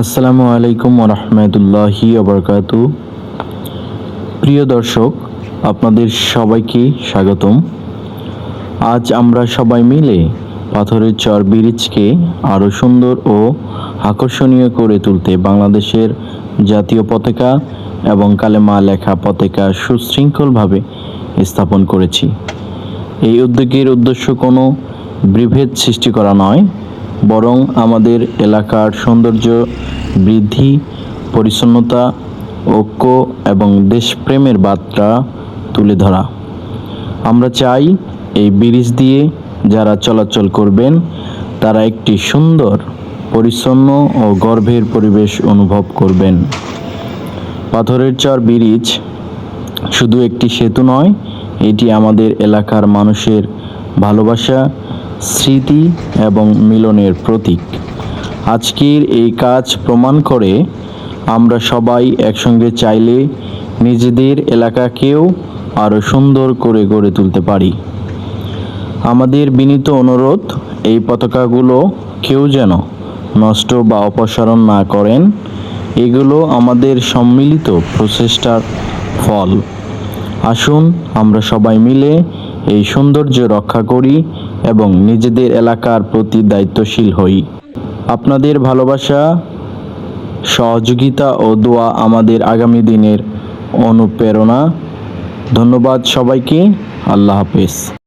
আসসালামু আলাইকুম ওরহমতুল্লাহি ওবরকাতু। প্রিয় দর্শক, আপনাদের সবাইকে স্বাগতম। আজ আমরা সবাই মিলে পাথরের চর ব্রিজকে আরও সুন্দর ও আকর্ষণীয় করে তুলতে বাংলাদেশের জাতীয় পতাকা এবং কালেমা লেখা পতাকা সুশৃঙ্খলভাবে স্থাপন করেছি। এই উদ্যোগের উদ্দেশ্য কোনো বিভেদ সৃষ্টি করা নয়, বরং আমাদের এলাকার সৌন্দর্য বৃদ্ধি, পরিচ্ছন্নতা, ঐক্য এবং দেশপ্রেমের বার্তা তুলে ধরা। আমরা চাই এই ব্রিজ দিয়ে যারা চলাচল করবেন তারা একটি সুন্দর, পরিচ্ছন্ন ও গর্বের পরিবেশ অনুভব করবেন। পাথরের চর ব্রিজ শুধু একটি সেতু নয়, এটি আমাদের এলাকার মানুষের ভালোবাসা, স্মৃতি এবং মিলনের প্রতীক। আজকের এই কাজ প্রমাণ করে আমরা সবাই একসঙ্গে চাইলে নিজেদের এলাকাকেও আরও সুন্দর করে গড়ে তুলতে পারি। আমাদের বিনীত অনুরোধ, এই পতাকাগুলো কেউ যেন নষ্ট বা অপসারণ না করেন। এগুলো আমাদের সম্মিলিত প্রচেষ্টার ফল। আসুন আমরা সবাই মিলে এই সৌন্দর্য রক্ষা করি এবং নিজেদের এলাকার প্রতি দায়িত্বশীল হই। আপনাদের ভালোবাসা, সহযোগিতা ও দোয়া আমাদের আগামী দিনের অনুপ্রেরণা। ধন্যবাদ সবাইকে। আল্লাহ হাফেজ।